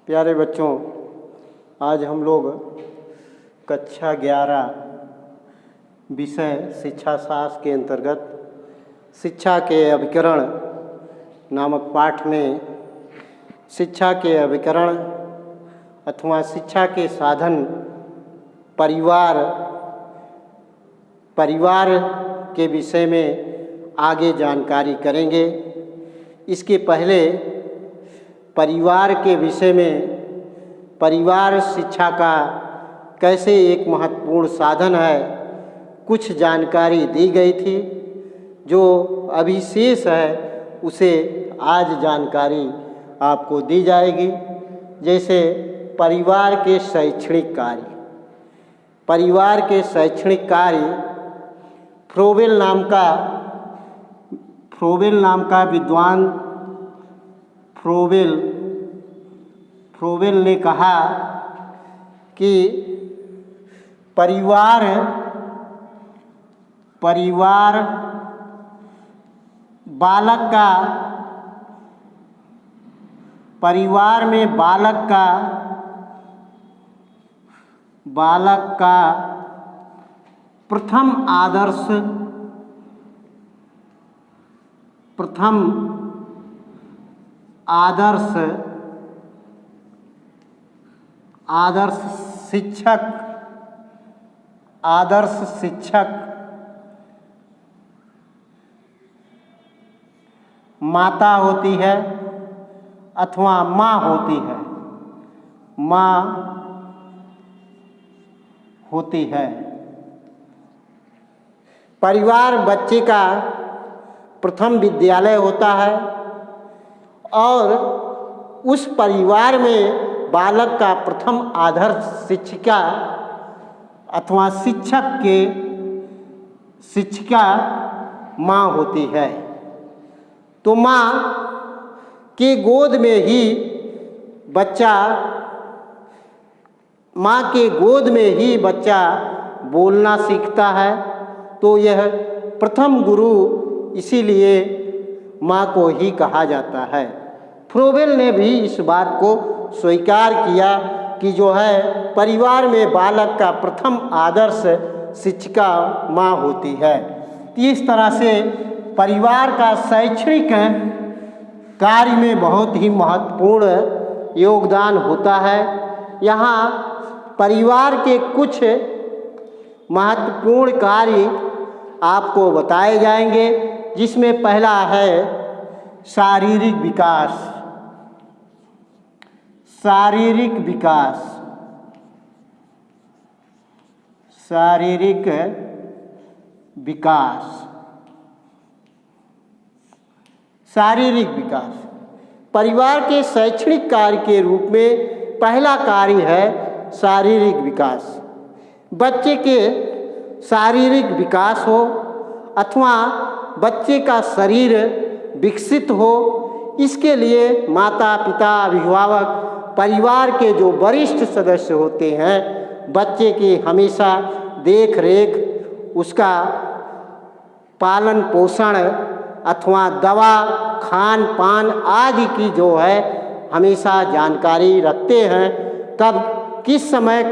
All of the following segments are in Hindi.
प्यारे बच्चों, आज हम लोग कक्षा 11 विषय शिक्षा शास्त्र के अंतर्गत शिक्षा के अभिकरण नामक पाठ में शिक्षा के अभिकरण अथवा शिक्षा के साधन परिवार के विषय में आगे जानकारी करेंगे। इसके पहले परिवार के विषय में परिवार शिक्षा का कैसे एक महत्वपूर्ण साधन है, कुछ जानकारी दी गई थी। जो अभी शेष है उसे आज जानकारी आपको दी जाएगी। जैसे परिवार के शैक्षणिक कार्य, परिवार के शैक्षणिक कार्य फ्रोबेल नाम का विद्वान फ्रोबेल ने कहा कि परिवार परिवार में बालक का प्रथम आदर्श शिक्षक माता होती है अथवा माँ होती है। परिवार बच्चे का प्रथम विद्यालय होता है और उस परिवार में बालक का प्रथम आदर्श शिक्षिका अथवा शिक्षिका माँ होती है। तो माँ के गोद में ही बच्चा बोलना सीखता है। तो यह प्रथम गुरु इसीलिए माँ को ही कहा जाता है। फ्रोबेल ने भी इस बात को स्वीकार किया कि जो है परिवार में बालक का प्रथम आदर्श शिक्षिका माँ होती है। इस तरह से परिवार का शैक्षणिक कार्य में बहुत ही महत्वपूर्ण योगदान होता है। यहाँ परिवार के कुछ महत्वपूर्ण कार्य आपको बताए जाएंगे, जिसमें पहला है शारीरिक विकास। परिवार के शैक्षणिक कार्य के रूप में पहला कार्य है शारीरिक विकास। बच्चे के शारीरिक विकास हो अथवा बच्चे का शरीर विकसित हो, इसके लिए माता पिता अभिभावक परिवार के जो वरिष्ठ सदस्य होते हैं, बच्चे की हमेशा देख रेख, उसका पालन पोषण अथवा दवा खान पान आदि की जो है हमेशा जानकारी रखते हैं। कब किस समय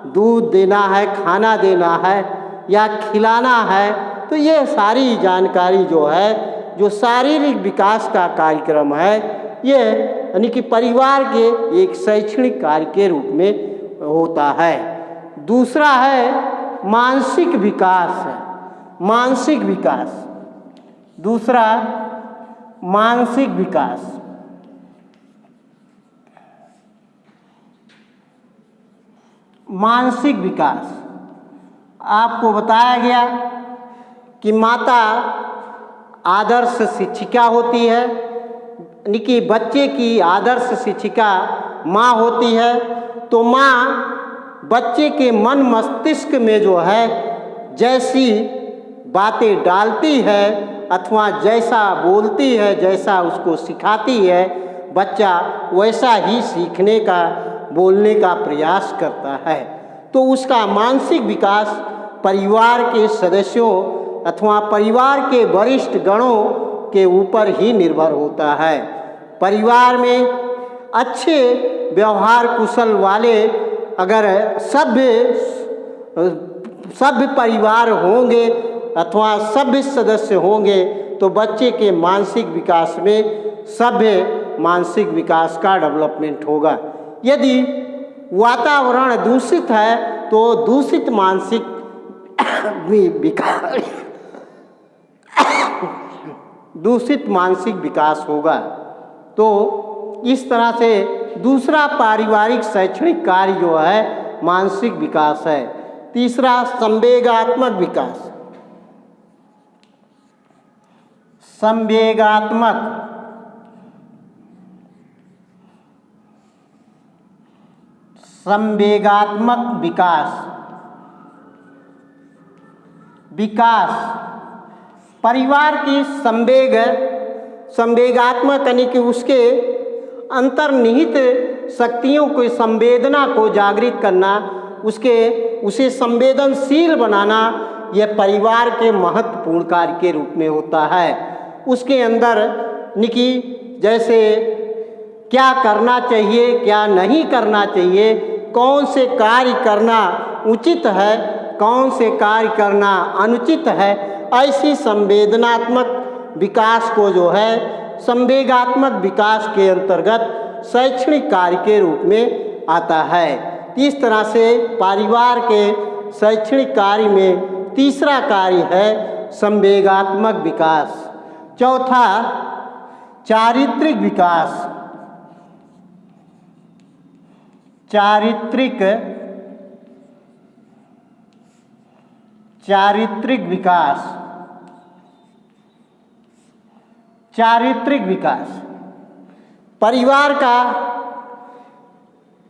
दूध देना है, खाना देना है या खिलाना है, तो ये सारी जानकारी जो है, जो शारीरिक विकास का कार्यक्रम है, ये यानी कि परिवार के एक शैक्षणिक कार्य के रूप में होता है। दूसरा है मानसिक विकास। मानसिक विकास आपको बताया गया कि माता आदर्श शिक्षिका होती है, यानी कि बच्चे की आदर्श शिक्षिका माँ होती है। तो माँ बच्चे के मन मस्तिष्क में जो है जैसी बातें डालती है अथवा जैसा बोलती है, जैसा उसको सिखाती है, बच्चा वैसा ही सीखने का बोलने का प्रयास करता है। तो उसका मानसिक विकास परिवार के सदस्यों अथवा परिवार के वरिष्ठ गणों के ऊपर ही निर्भर होता है। परिवार में अच्छे व्यवहार कुशल वाले अगर सभ्य परिवार होंगे अथवा सभ्य सदस्य होंगे तो बच्चे के मानसिक विकास में सभ्य मानसिक विकास का डेवलपमेंट होगा। यदि वातावरण दूषित है तो दूषित मानसिक विकास दूषित मानसिक विकास होगा। तो इस तरह से दूसरा पारिवारिक शैक्षणिक कार्य जो है मानसिक विकास है। तीसरा संवेगात्मक विकास। संवेगात्मक विकास परिवार की संवेगात्मक यानी कि उसके अंतर्निहित शक्तियों को संवेदना को जागृत करना, उसे संवेदनशील बनाना, यह परिवार के महत्वपूर्ण कार्य के रूप में होता है। उसके अंदर निकी जैसे क्या करना चाहिए क्या नहीं करना चाहिए, कौन से कार्य करना उचित है कौन से कार्य करना अनुचित है, ऐसी संवेदनात्मक विकास को जो है संवेगात्मक विकास के अंतर्गत शैक्षणिक कार्य के रूप में आता है। इस तरह से परिवार के शैक्षणिक कार्य में तीसरा कार्य है संवेगात्मक विकास। चौथा चारित्रिक विकास। चारित्रिक विकास परिवार का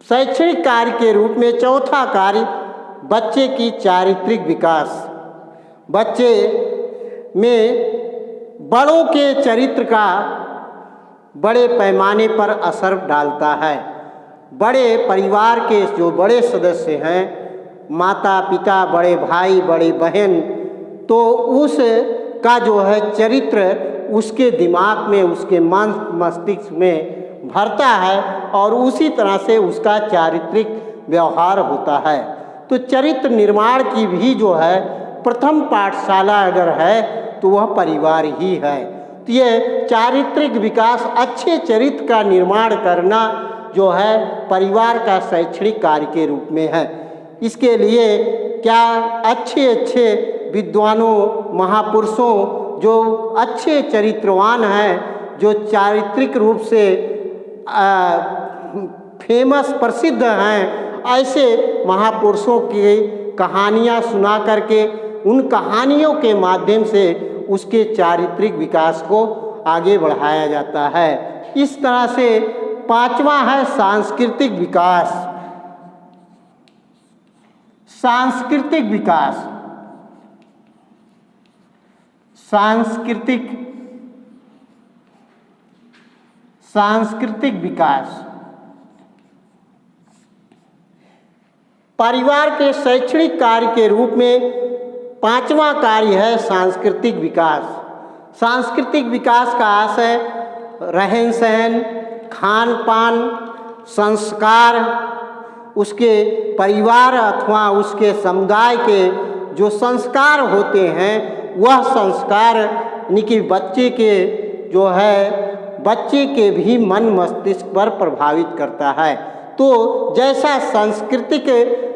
शैक्षणिक कार्य के रूप में चौथा कार्य बच्चे की चारित्रिक विकास। बच्चे में बड़ों के चरित्र का बड़े पैमाने पर असर डालता है। बड़े परिवार के जो बड़े सदस्य हैं, माता पिता, बड़े भाई, बड़ी बहन, तो उसका जो है चरित्र उसके दिमाग में, उसके मन मस्तिष्क में भरता है और उसी तरह से उसका चारित्रिक व्यवहार होता है। तो चरित्र निर्माण की भी जो है प्रथम पाठशाला अगर है तो वह परिवार ही है। तो ये चारित्रिक विकास, अच्छे चरित्र का निर्माण करना जो है परिवार का शैक्षणिक कार्य के रूप में है। इसके लिए क्या अच्छे विद्वानों, महापुरुषों, जो अच्छे चरित्रवान हैं, जो चारित्रिक रूप से फेमस प्रसिद्ध हैं, ऐसे महापुरुषों की कहानियाँ सुना करके उन कहानियों के माध्यम से उसके चारित्रिक विकास को आगे बढ़ाया जाता है। इस तरह से पांचवा है सांस्कृतिक विकास। सांस्कृतिक विकास परिवार के शैक्षणिक कार्य के रूप में पांचवा कार्य है सांस्कृतिक विकास। सांस्कृतिक विकास का आशय रहन सहन, खान पान, संस्कार, उसके परिवार अथवा उसके समुदाय के जो संस्कार होते हैं वह संस्कार यानी कि बच्चे के भी मन मस्तिष्क पर प्रभावित करता है। तो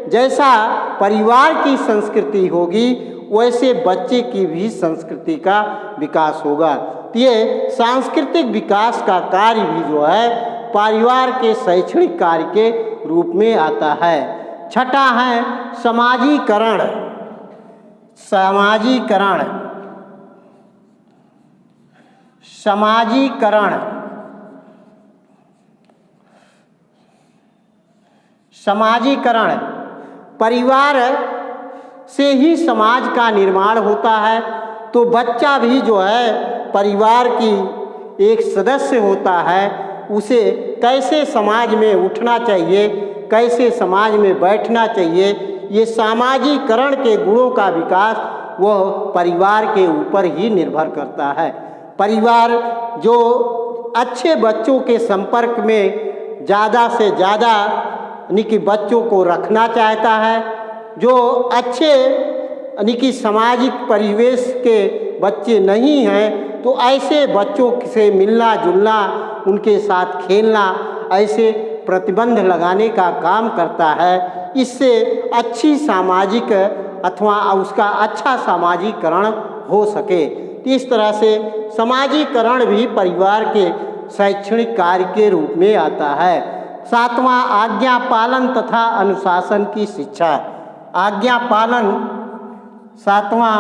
जैसा परिवार की संस्कृति होगी वैसे बच्चे की भी संस्कृति का विकास होगा। तो ये सांस्कृतिक विकास का कार्य भी जो है परिवार के शैक्षणिक कार्य के रूप में आता है। छठा है समाजीकरण। परिवार से ही समाज का निर्माण होता है। तो बच्चा भी जो है परिवार की एक सदस्य होता है। उसे कैसे समाज में उठना चाहिए, कैसे समाज में बैठना चाहिए, ये सामाजिकरण के गुणों का विकास वह परिवार के ऊपर ही निर्भर करता है। परिवार जो अच्छे बच्चों के संपर्क में ज़्यादा से ज़्यादा यानी कि बच्चों को रखना चाहता है। जो अच्छे यानी कि सामाजिक परिवेश के बच्चे नहीं हैं तो ऐसे बच्चों से मिलना जुलना, उनके साथ खेलना ऐसे प्रतिबंध लगाने का काम करता है। इससे अच्छी सामाजिक अथवा उसका अच्छा सामाजिकरण हो सके। इस तरह से समाजीकरण भी परिवार के शैक्षणिक कार्य के रूप में आता है। सातवां, आज्ञा पालन तथा अनुशासन की शिक्षा। आज्ञा पालन, सातवां,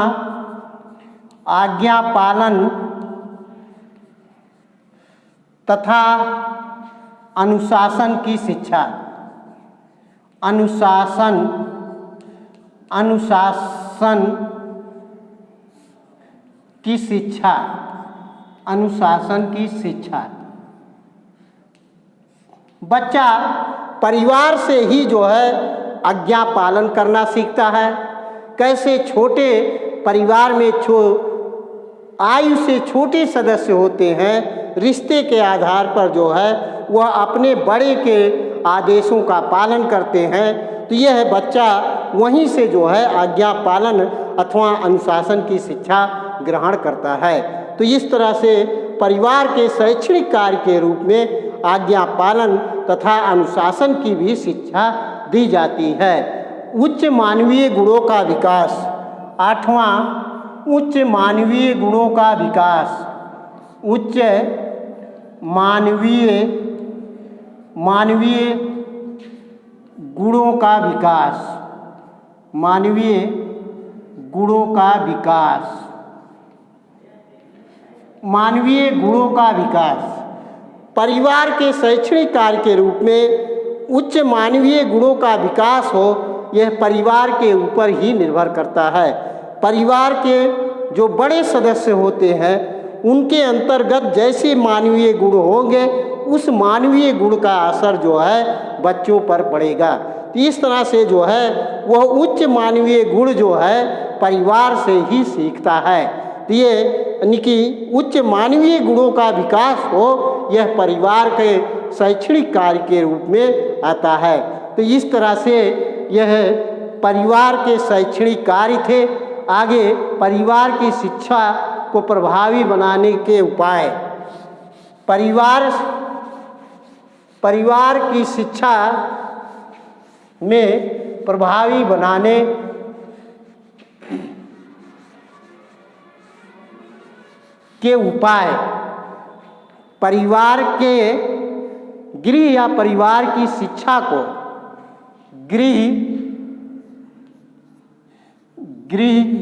आज्ञा पालन तथा अनुशासन की शिक्षा। अनुशासन की शिक्षा, अनुशासन की शिक्षा। बच्चा परिवार से ही जो है आज्ञा पालन करना सीखता है। कैसे छोटे परिवार में आयु से छोटे सदस्य होते हैं, रिश्ते के आधार पर जो है वह अपने बड़े के आदेशों का पालन करते हैं, तो यह बच्चा वहीं से जो है आज्ञा पालन अथवा अनुशासन की शिक्षा ग्रहण करता है। तो इस तरह से परिवार के शैक्षणिक कार्य के रूप में आज्ञा पालन तथा अनुशासन की भी शिक्षा दी जाती है। उच्च मानवीय गुणों का विकास। आठवां, उच्च मानवीय गुणों का विकास। उच्च मानवीय गुणों का विकास। मानवीय गुणों का विकास। मानवीय गुणों का विकास। परिवार के शैक्षणिक कार्य के रूप में उच्च मानवीय गुणों का विकास हो, यह परिवार के ऊपर ही निर्भर करता है। परिवार के जो बड़े सदस्य होते हैं उनके अंतर्गत जैसे मानवीय गुण होंगे उस मानवीय गुण का असर जो है बच्चों पर पड़ेगा। तो इस तरह से जो है वह उच्च मानवीय गुण जो है परिवार से ही सीखता है। तो ये यानी कि उच्च मानवीय गुणों का विकास हो, यह परिवार के शैक्षणिक कार्य के रूप में आता है। तो इस तरह से यह परिवार के शैक्षणिक कार्य थे। आगे परिवार की शिक्षा को प्रभावी बनाने के उपाय। परिवार की शिक्षा में प्रभावी बनाने के उपाय। परिवार के गृह या परिवार की शिक्षा को गृह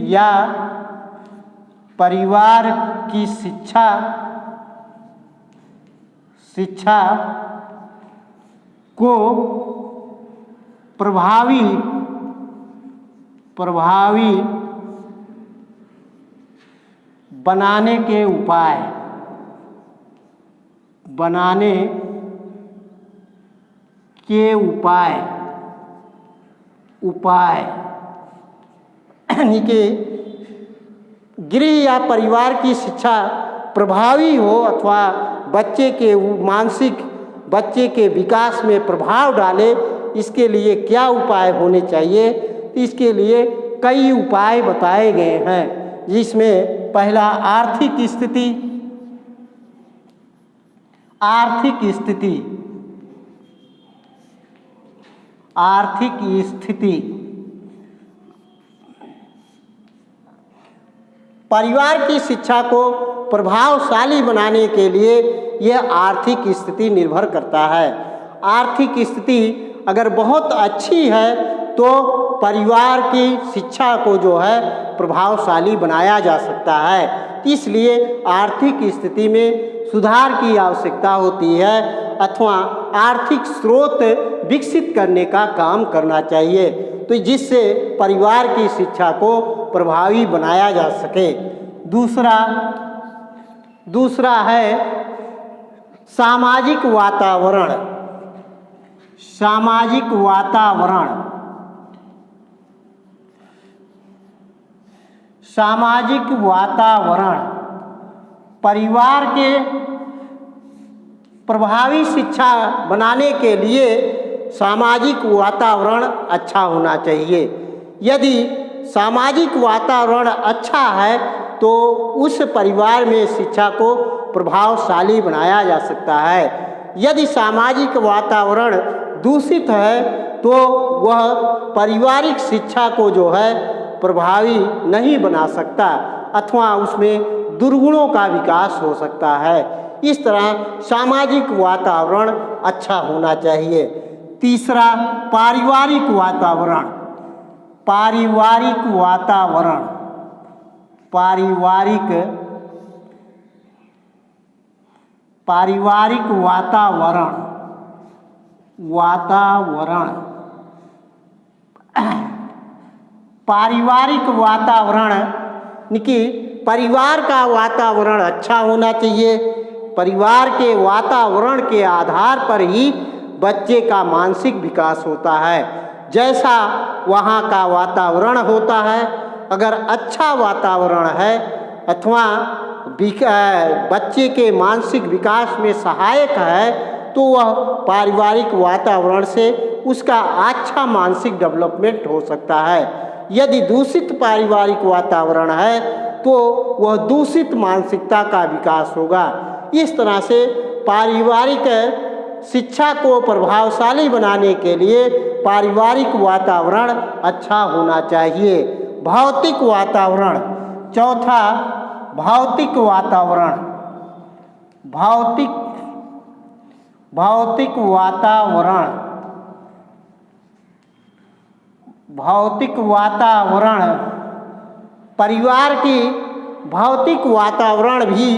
या परिवार की शिक्षा को प्रभावी बनाने के उपाय। यानी कि गृह या परिवार की शिक्षा प्रभावी हो अथवा बच्चे के विकास में प्रभाव डाले, इसके लिए क्या उपाय होने चाहिए? इसके लिए कई उपाय बताए गए हैं, जिसमें पहला आर्थिक स्थिति। परिवार की शिक्षा को प्रभावशाली बनाने के लिए यह आर्थिक स्थिति निर्भर करता है। आर्थिक स्थिति अगर बहुत अच्छी है तो परिवार की शिक्षा को जो है प्रभावशाली बनाया जा सकता है। इसलिए आर्थिक स्थिति में सुधार की आवश्यकता होती है अथवा आर्थिक स्रोत विकसित करने का काम करना चाहिए, तो जिससे परिवार की शिक्षा को प्रभावी बनाया जा सके। दूसरा है सामाजिक वातावरण। प्रभावी शिक्षा बनाने के लिए सामाजिक वातावरण अच्छा होना चाहिए। यदि सामाजिक वातावरण अच्छा है तो उस परिवार में शिक्षा को प्रभावशाली बनाया जा सकता है। यदि सामाजिक वातावरण दूषित है तो वह पारिवारिक शिक्षा को जो है प्रभावी नहीं बना सकता अथवा उसमें दुर्गुणों का विकास हो सकता है। इस तरह सामाजिक वातावरण अच्छा होना चाहिए। तीसरा, पारिवारिक वातावरण। पारिवारिक वातावरण पारिवारिक वातावरण कि परिवार का वातावरण अच्छा होना चाहिए। परिवार के वातावरण के आधार पर ही बच्चे का मानसिक विकास होता है। जैसा वहाँ का वातावरण होता है, अगर अच्छा वातावरण है अथवा बच्चे के मानसिक विकास में सहायक है तो वह पारिवारिक वातावरण से उसका अच्छा मानसिक डेवलपमेंट हो सकता है। यदि दूषित पारिवारिक वातावरण है तो वह दूषित मानसिकता का विकास होगा। इस तरह से पारिवारिक शिक्षा को प्रभावशाली बनाने के लिए पारिवारिक वातावरण अच्छा होना चाहिए। भौतिक वातावरण। चौथा, भौतिक वातावरण। भौतिक वातावरण परिवार की भौतिक वातावरण भी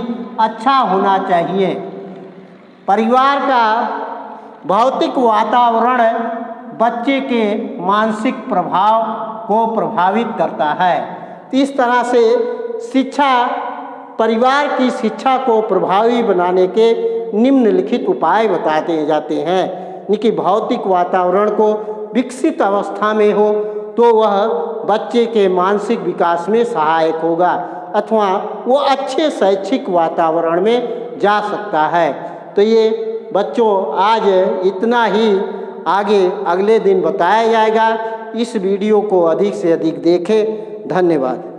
अच्छा होना चाहिए। परिवार का भौतिक वातावरण बच्चे के मानसिक प्रभाव को प्रभावित करता है। इस तरह से परिवार की शिक्षा को प्रभावी बनाने के निम्नलिखित उपाय बताते जाते हैं कि भौतिक वातावरण को विकसित अवस्था में हो तो वह बच्चे के मानसिक विकास में सहायक होगा अथवा वो अच्छे शैक्षिक वातावरण में जा सकता है। तो ये बच्चों आज इतना ही, आगे अगले दिन बताया जाएगा। इस वीडियो को अधिक से अधिक देखें। धन्यवाद।